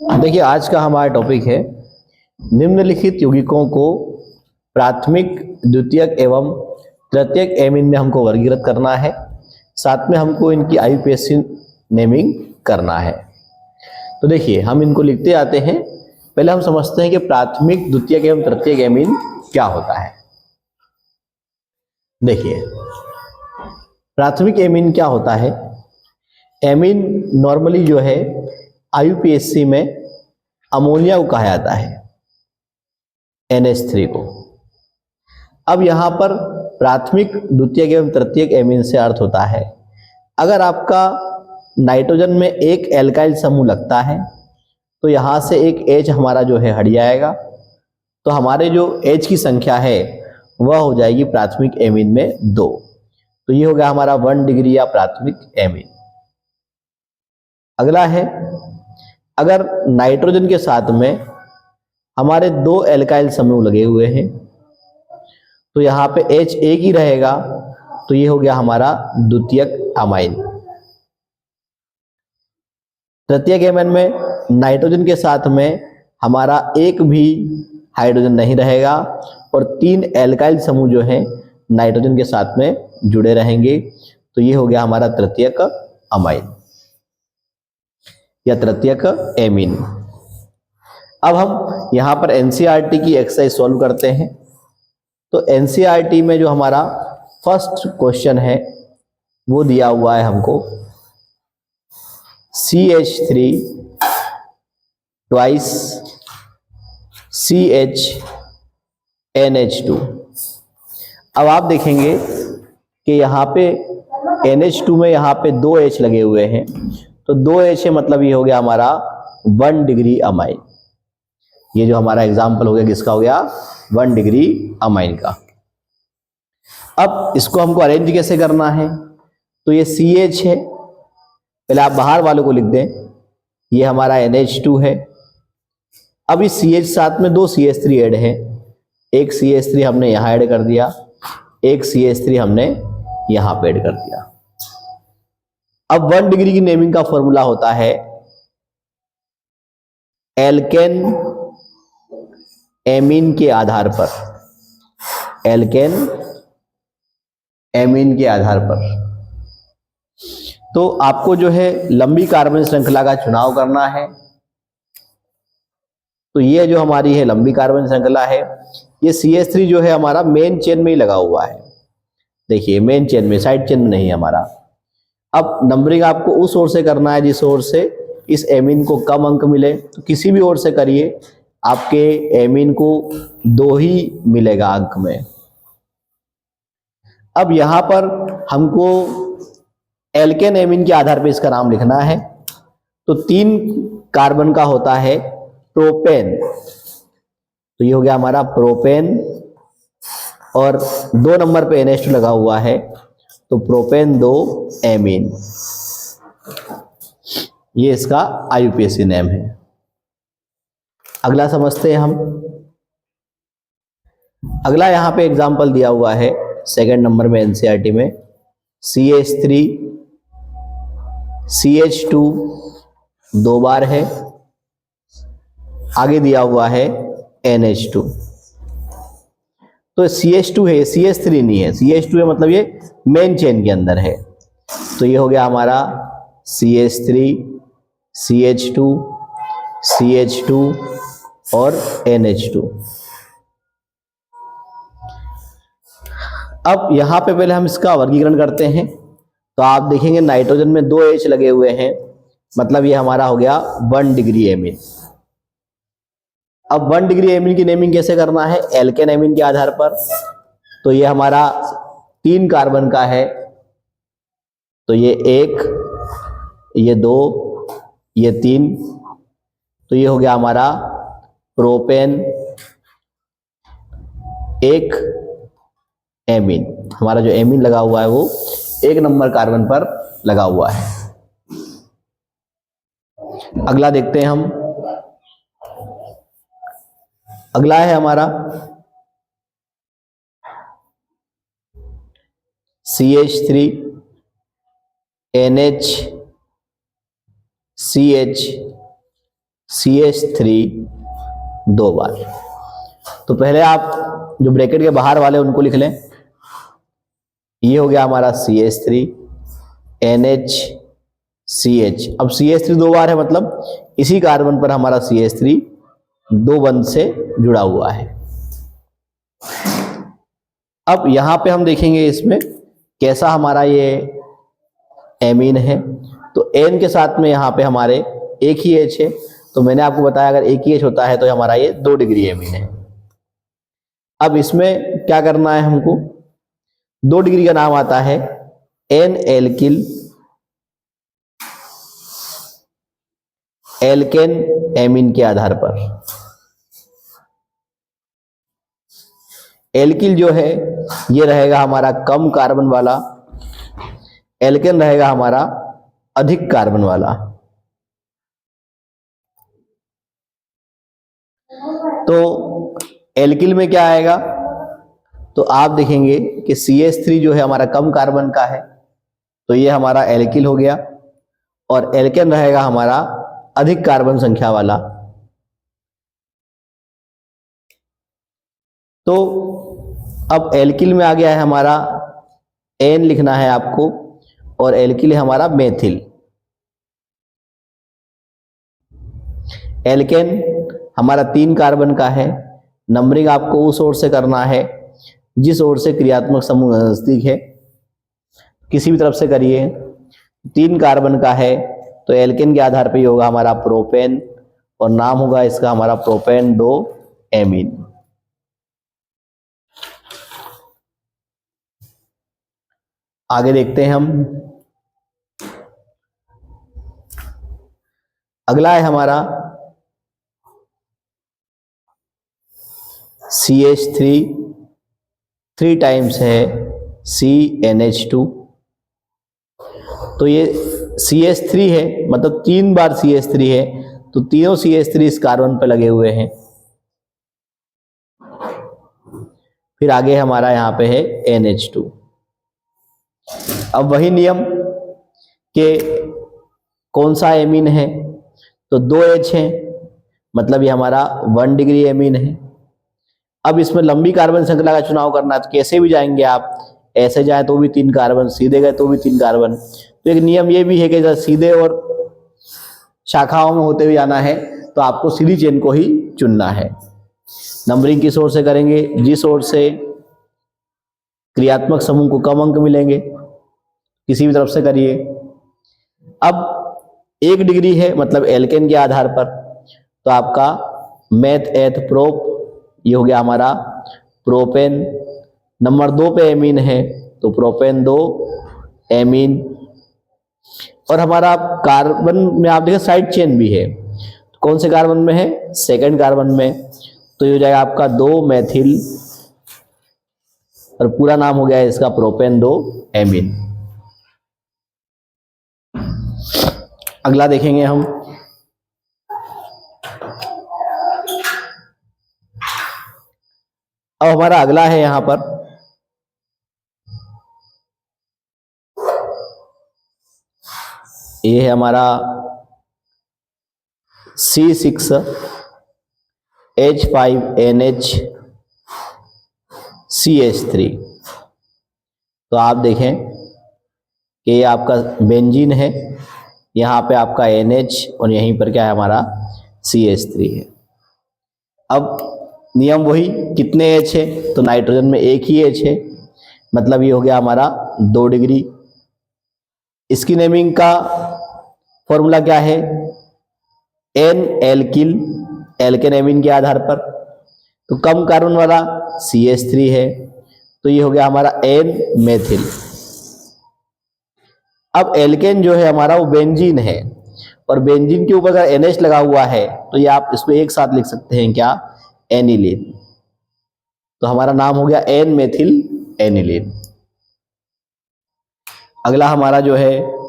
देखिए, आज का हमारा टॉपिक है निम्नलिखित यौगिकों को प्राथमिक, द्वितीयक एवं तृतीयक एमीन में हमको वर्गीकृत करना है। साथ में हमको इनकी आईयूपीएसी नेमिंग करना है। तो देखिए, हम इनको लिखते आते हैं। पहले हम समझते हैं कि प्राथमिक, द्वितीयक एवं तृतीयक एमीन क्या होता है। देखिए, प्राथमिक एमीन क्या होता है। एमीन नॉर्मली जो है आईयूपीएसी में अमोनिया को कहा जाता है, NH3 को। अब यहां पर प्राथमिक, द्वितीयक एवं तृतीयक एमीन से अर्थ होता है अगर आपका नाइट्रोजन में एक एल्काइल समूह लगता है तो यहां से एक H हमारा जो है हट जाएगा, तो हमारे जो H की संख्या है वह हो जाएगी प्राथमिक एमीन में 2। तो ये हो गया हमारा 1 डिग्री या प्राथमिक एमीन। अगला है, अगर नाइट्रोजन के साथ में हमारे 2 एल्काइल समूह लगे हुए हैं तो यहाँ पे H एक ही रहेगा, तो ये हो गया हमारा द्वितीयक अमाइन। तृतीयक एमीन में नाइट्रोजन के साथ में हमारा एक भी हाइड्रोजन नहीं रहेगा और 3 एल्काइल समूह जो हैं नाइट्रोजन के साथ में जुड़े रहेंगे, तो ये हो गया हमारा तृतीयक अमाइन या तृतीयक एमीन। अब हम यहाँ पर एनसीईआरटी की एक्सरसाइज सॉल्व करते हैं। तो एनसीईआरटी में जो हमारा फर्स्ट क्वेश्चन है वो दिया हुआ है हमको CH3 ट्वाइस CHNH2। अब आप देखेंगे कि यहाँ पे NH2 में यहाँ पे 2 H लगे हुए हैं, तो 2 H है, मतलब ये हो गया हमारा 1 डिग्री अमाइन। ये जो हमारा एग्जाम्पल हो गया किसका हो गया, 1 डिग्री अमाइन का। अब इसको हमको अरेंज कैसे करना है, तो ये CH है, पहले आप बाहर वालों को लिख दें, ये हमारा NH2 है। अब इस CH साथ में 2 CH3 ऐड है, एक CH3 हमने यहाँ ऐड कर दिया, एक CH3 हमने यहाँ पे ऐड कर दिया। अब 1 डिग्री की नेमिंग का फॉर्मूला होता है एल्केन एमीन के आधार पर, एल्केन एमीन के आधार पर। तो आपको जो है लंबी कार्बन श्रृंखला का चुनाव करना है। तो ये जो हमारी है लंबी कार्बन श्रृंखला है, ये CH3 जो है हमारा मेन चेन में ही लगा हुआ है। देखिए, मेन चेन में, साइड चेन में नहीं है हमारा। अब नंबरिंग आपको उस ओर से करना है जिस ओर से इस एमीन को कम अंक मिले, तो किसी भी ओर से करिए, आपके एमीन को 2 ही मिलेगा अंक में। अब यहां पर हमको एल्केन एमीन के आधार पर इसका नाम लिखना है। तो 3 कार्बन का होता है प्रोपेन, तो ये हो गया हमारा प्रोपेन, और 2 नंबर पे NH2 लगा हुआ है, तो प्रोपेन 2 एमीन। ये इसका आईयूपीएसी नेम है। अगला समझते हैं हम। अगला यहाँ पे एग्जांपल दिया हुआ है सेकंड नंबर में एनसीईआरटी में, CH3 CH2 2 बार है, आगे दिया हुआ है NH2। तो CH2 है, CH3 नहीं है, CH2 है मतलब ये मेन चेन के अंदर है। तो ये हो गया हमारा CH3 CH2 CH2 और NH2। अब यहां पे पहले हम इसका वर्गीकरण करते हैं। तो आप देखेंगे नाइट्रोजन में 2 H लगे हुए हैं, मतलब ये हमारा हो गया 1 डिग्री एमीन। अब 1 डिग्री एमीन की नेमिंग कैसे करना है, एल्केन एमीन के आधार पर। तो ये हमारा 3 कार्बन का है, तो ये 1, ये 2, ये 3, तो ये हो गया हमारा प्रोपेन 1 एमीन। हमारा जो एमीन लगा हुआ है वो 1 नंबर कार्बन पर लगा हुआ है। अगला देखते हैं हम। अगला है हमारा CH3 NH CH CH3 2 बार। तो पहले आप जो ब्रैकेट के बाहर वाले उनको लिख लें। ये हो गया हमारा CH3 NH CH। अब CH3 2 बार है, मतलब इसी कार्बन पर हमारा CH3 2 बंध से जुड़ा हुआ है। अब यहां पे हम देखेंगे इसमें कैसा हमारा ये एमीन है। तो N के साथ में यहाँ पे हमारे एक ही H है, तो मैंने आपको बताया अगर एक ही H होता है तो हमारा ये 2 डिग्री एमीन है। अब इसमें क्या करना है हमको, 2 डिग्री का नाम आता है N एल्किल एल्केन एमीन के आधार पर। एल्किल जो है ये रहेगा हमारा कम कार्बन वाला, एल्केन रहेगा हमारा अधिक कार्बन वाला। तो एल्किल में क्या आएगा, तो आप देखेंगे कि CH3 जो है हमारा कम कार्बन का है, तो ये हमारा एल्किल हो गया, और एल्केन रहेगा हमारा अधिक कार्बन संख्या वाला। तो अब एल्किल में आ गया है हमारा N लिखना है आपको, और एल्किल है हमारा मेथिल। एल्केन हमारा 3 कार्बन का है। नंबरिंग आपको उस ओर से करना है जिस ओर से क्रियात्मक समूह नजदीक है, किसी भी तरफ से करिए। 3 कार्बन का है तो एल्केन के आधार पे होगा हमारा प्रोपेन, और नाम होगा इसका हमारा प्रोपेन 2 एमीन। आगे देखते हैं हम। अगला है हमारा CH3 3 टाइम्स है CnH2। तो ये CH3 है, मतलब 3 बार CH3 है, तो तीनों CH3 इस कार्बन पे लगे हुए हैं। फिर आगे हमारा यहाँ पे है NH2। अब वही नियम कि कौन सा एमीन है, तो 2H है, मतलब ये हमारा 1 डिग्री एमीन है। अब इसमें लंबी कार्बन श्रृंखला का चुनाव करना है, तो कैसे भी जाएंगे आप, ऐसे जाए तो भी 3 कार्बन, सीधे गए तो भी 3 कार्बन। तो एक नियम ये भी है कि जब सीधे और शाखाओं में होते हुए आना है तो आपको सीधी चेन को ही चुनना है। नंबरिंग किस ओर से करेंगे, जिस ओर से क्रियात्मक समूह को कम अंक मिलेंगे, किसी भी तरफ से करिए। अब 1 डिग्री है, मतलब एल्केन के आधार पर, तो आपका मेथ एथ प्रोप, ये हो गया हमारा प्रोपेन। नंबर 2 पे एमीन है तो प्रोपेन 2 एमीन। और हमारा कार्बन में आप देखें साइड चेन भी है, तो कौन से कार्बन में है, सेकंड कार्बन में, तो ये हो जाएगा आपका 2 मेथिल, और पूरा नाम हो गया है इसका प्रोपेन 2 एमीन। अगला देखेंगे हम। अब हमारा अगला है यहां पर ये है हमारा C6H5NH CH3। तो आप देखें कि ये आपका बेंजीन है, यहाँ पे आपका NH, और यहीं पर क्या है हमारा CH3 है। अब नियम वही, कितने H है, तो नाइट्रोजन में एक ही H है, मतलब ये हो गया हमारा 2 डिग्री। इसकी नेमिंग का फॉर्मूला क्या है, N एल्किल एल्केन एमीन के आधार पर, तो कम कार्बन वाला CH3 है, तो ये हो गया हमारा N मेथिल। अब एल्केन जो है हमारा वो बेंजीन है, और बेंजीन के ऊपर अगर NH लगा हुआ है तो ये आप इसमें एक साथ लिख सकते हैं क्या, एनिलीन। तो हमारा नाम हो गया N मेथिल एनिलीन। अगला हमारा जो है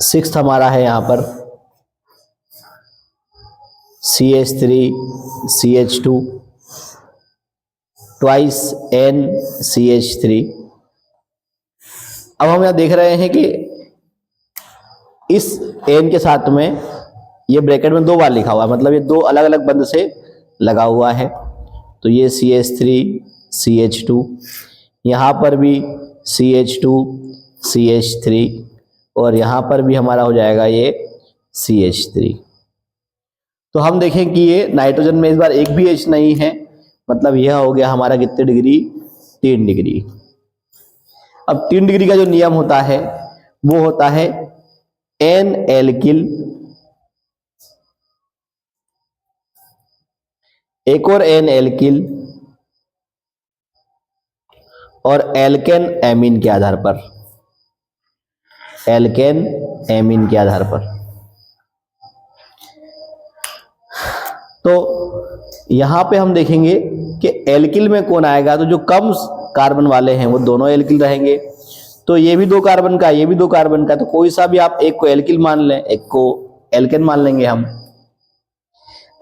सिक्स्थ हमारा है यहां पर CH3 CH2 ट्वाइस NCH3। अब हम यहाँ देख रहे हैं कि इस एन के साथ में ये ब्रैकेट में 2 बार लिखा हुआ है, मतलब ये 2 अलग अलग बंद से लगा हुआ है। तो ये CH3 CH2, यहाँ पर भी CH2 CH3, और यहाँ पर भी हमारा हो जाएगा ये CH3। तो हम देखें कि ये नाइट्रोजन में इस बार एक भी H नहीं है, मतलब यह हो गया हमारा कितने डिग्री, 3 डिग्री। अब 3 डिग्री का जो नियम होता है वो होता है N एल्किल, एक और N एल्किल और एल्केन एमीन के आधार पर, एल्केन एमीन के आधार पर। तो यहां पे हम देखेंगे कि एल्किल में कौन आएगा, तो जो कम कार्बन वाले हैं वो दोनों एल्किल रहेंगे। तो ये भी 2 कार्बन का, ये भी 2 कार्बन का, तो कोई सा भी आप एक को एल्किल मान लें, एक को एल्केन मान लेंगे हम।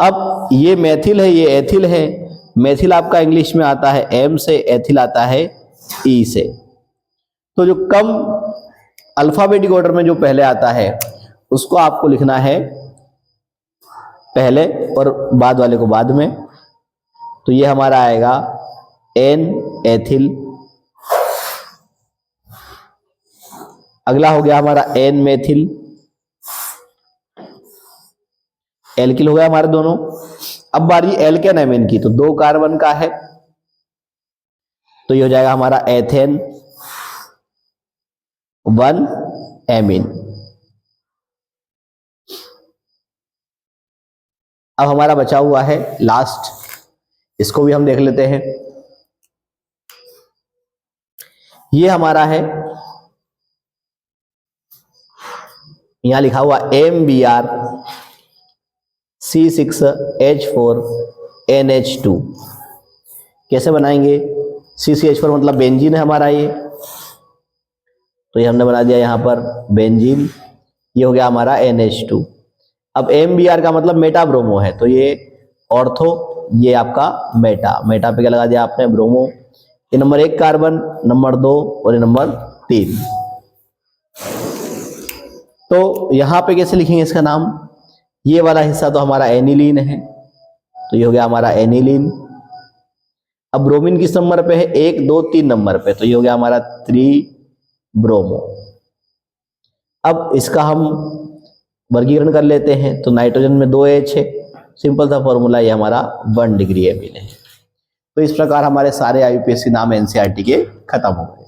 अब ये मेथिल है, ये एथिल है। मेथिल आपका इंग्लिश में आता है M से, एथिल आता है E से। तो जो कम अल्फाबेटिक ऑर्डर में जो पहले आता है उसको आपको लिखना है पहले और बाद वाले को बाद में। तो ये हमारा आएगा N एथिल, अगला हो गया हमारा N मेथिल, एल्किल हो गया हमारे दोनों। अब बारी एल्केन एमीन की, तो 2 कार्बन का है, तो ये हो जाएगा हमारा एथेन 1 एमीन। अब हमारा बचा हुआ है लास्ट, इसको भी हम देख लेते हैं। ये हमारा है, यहां लिखा हुआ MBr C6H4NH2। कैसे बनाएंगे, CCH4 मतलब बेंजीन है हमारा ये, तो ये हमने बना दिया यहां पर बेंजीन। ये हो गया हमारा NH2। अब MBr का मतलब मेटा ब्रोमो है, तो ये ऑर्थो, ये आपका मेटा, मेटा पे क्या लगा दिया आपने, ब्रोमो। ये नंबर 1 कार्बन, नंबर 2 और ये नंबर 3। तो यहां पे कैसे लिखेंगे इसका नाम, ये वाला हिस्सा तो हमारा एनिलीन है, तो ये हो गया हमारा एनिलीन। अब ब्रोमीन किस नंबर पे है, 1 2 3 नंबर पे, तो ये हो गया हमारा 3 ब्रोमो। अब इसका हम वर्गीकरण कर लेते हैं। तो नाइट्रोजन में 2 H है, सिंपल सा फॉर्मूला, ये हमारा 1 डिग्री एमीन है। तो इस प्रकार हमारे सारे IUPAC नाम NCERT के खत्म हो गए।